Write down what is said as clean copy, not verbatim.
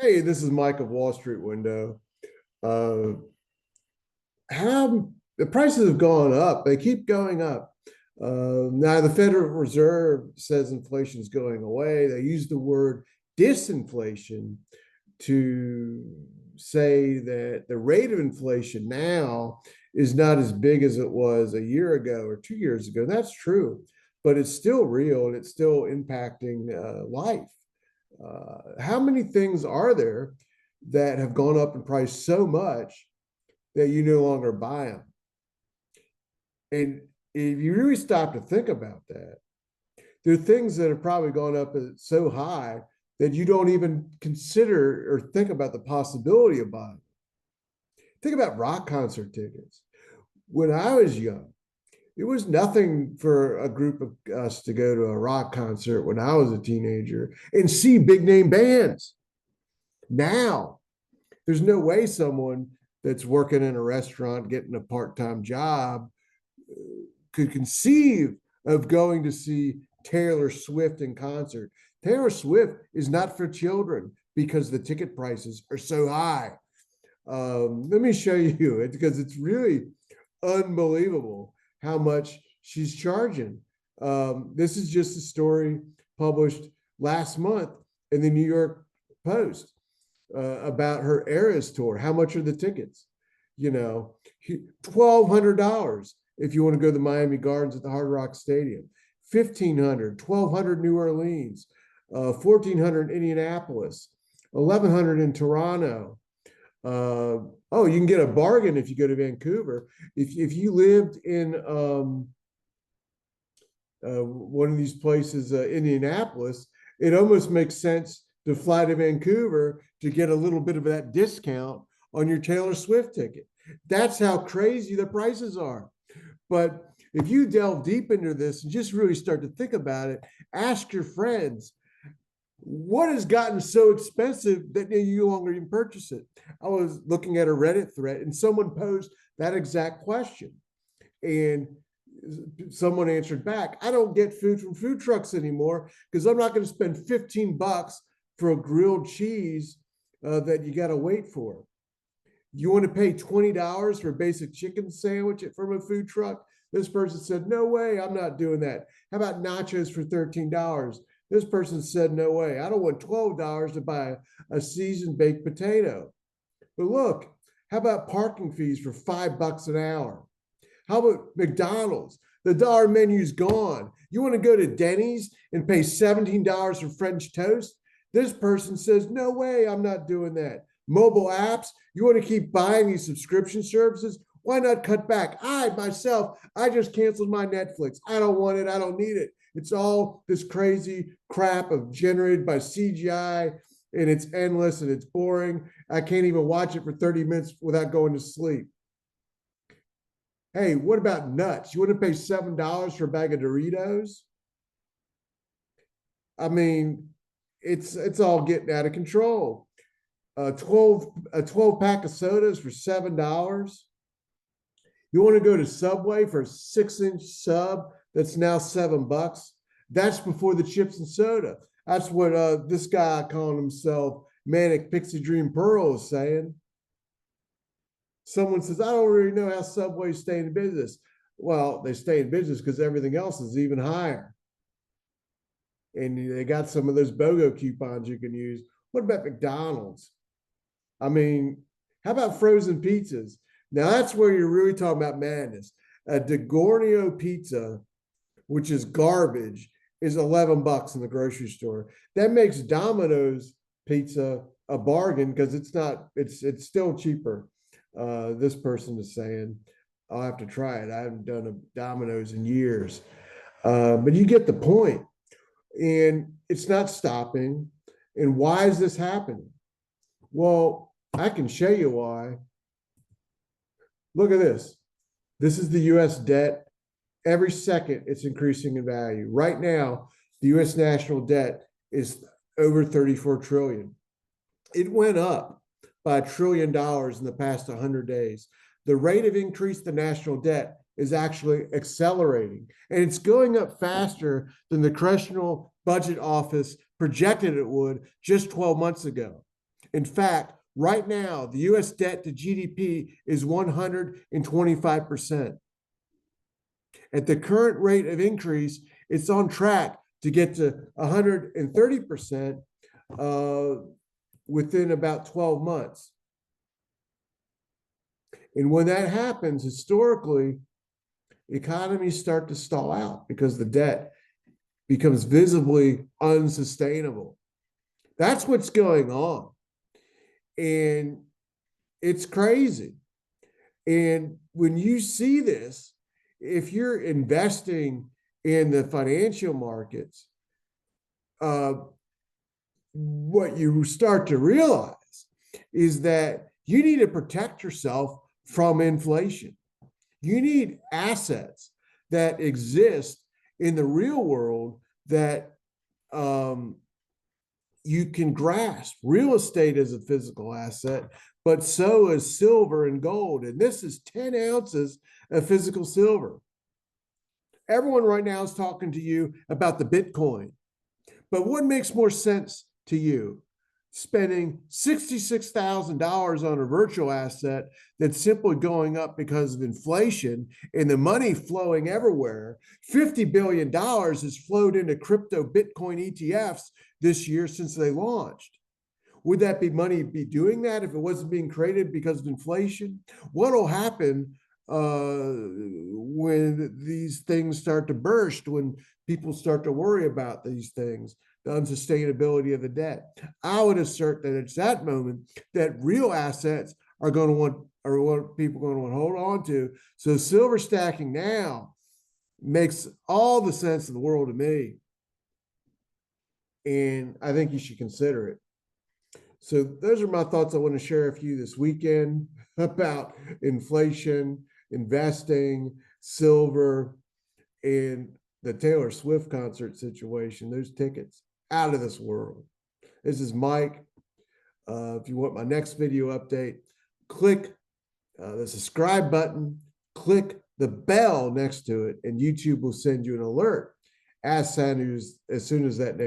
Hey, this is Mike of Wall Street Window. Uh, how the prices have gone up? They keep going up. Now, the Federal Reserve says inflation is going away. They use the word disinflation to say that the rate of inflation now is not as big as it was a year ago or 2 years ago. That's true, but it's still real and it's still impacting life. How many things are there that have gone up in price so much that you no longer buy them? And if you really stop to think about that, there are things that have probably gone up so high that you don't even consider or think about the possibility of buying. Think about rock concert tickets. When I was young, it was nothing for a group of us to go to a rock concert when I was a teenager and see big name bands. Now, there's no way someone that's working in a restaurant, getting a part-time job, could conceive of going to see Taylor Swift in concert. Taylor Swift is not for children because the ticket prices are so high. Let me show you it because it's really unbelievable how much she's charging. This is just a story published last month in the New York Post about her Eras tour. How much are the tickets? You know, $1,200 if you want to go to the Miami Gardens at the Hard Rock Stadium, 1,500, 1,200 New Orleans, 1,400 Indianapolis, 1,100 in Toronto. Oh, you can get a bargain if you go to Vancouver. If you lived in one of these places, Indianapolis, it almost makes sense to fly to Vancouver to get a little bit of that discount on your Taylor Swift ticket. That's how crazy the prices are. But if you delve deep into this and just really start to think about it, ask your friends, what has gotten so expensive that you no longer even purchase it? I was looking at a Reddit thread and someone posed that exact question. And someone answered back, I don't get food from food trucks anymore because I'm not going to spend $15 for a grilled cheese that you got to wait for. You want to pay $20 for a basic chicken sandwich from a food truck? This person said, no way, I'm not doing that. How about nachos for $13? This person said, no way, I don't want $12 to buy a seasoned baked potato. But look, how about parking fees for $5 an hour? How about McDonald's? The dollar menu's gone. You want to go to Denny's and pay $17 for French toast? This person says, no way, I'm not doing that. Mobile apps, you want to keep buying these subscription services? Why not cut back? I just canceled my Netflix. I don't want it. I don't need it. It's all this crazy crap of generated by CGI and it's endless and it's boring. I can't even watch it for 30 minutes without going to sleep. Hey, what about nuts? You want to pay $7 for a bag of Doritos? I mean, it's all getting out of control. 12 pack of sodas for $7. You want to go to Subway for a 6-inch sub that's now $7. That's before the chips and soda. That's what this guy calling himself Manic Pixie Dream Pearl is saying. Someone says, I don't really know how Subway's stay in business. Well, they stay in business because everything else is even higher. And they got some of those BOGO coupons you can use. What about McDonald's? I mean, how about frozen pizzas? Now that's where you're really talking about madness. A DiGiorno pizza, which is garbage, is $11 in the grocery store. That makes Domino's pizza a bargain because it's still cheaper. This person is saying, I'll have to try it. I haven't done a Domino's in years. But you get the point. And it's not stopping. And why is this happening? Well, I can show you why. Look at this. This is the US debt. Every second it's increasing in value. Right now, the US national debt is over 34 trillion. It went up by $1 trillion in the past 100 days. The rate of increase the national debt is actually accelerating, and it's going up faster than the Congressional Budget Office projected it would just 12 months ago. In fact, right now, the US debt to GDP is 125%. At the current rate of increase, it's on track to get to 130% within about 12 months. And when that happens, historically, economies start to stall out because the debt becomes visibly unsustainable. That's what's going on. And it's crazy. And when you see this, if you're investing in the financial markets, what you start to realize is that you need to protect yourself from inflation. You need assets that exist in the real world that you can grasp. Real estate is a physical asset, but so is silver and gold. And this is 10 ounces of physical silver. Everyone right now is talking to you about the Bitcoin. But what makes more sense to you? Spending $66,000 on a virtual asset that's simply going up because of inflation and the money flowing everywhere. $50 billion has flowed into crypto Bitcoin ETFs this year since they launched. Would that be money be doing that if it wasn't being created because of inflation? What will happen when these things start to burst, when people start to worry about these things, the unsustainability of the debt? I would assert that it's that moment that real assets are going to want, or what people are going to want to hold on to. So silver stacking now makes all the sense in the world to me. And I think you should consider it. So those are my thoughts I want to share with you this weekend about inflation, investing, silver, and the Taylor Swift concert situation. Those tickets out of this world. This is Mike. If you want my next video update, click the subscribe button, click the bell next to it, and YouTube will send you an alert as soon as that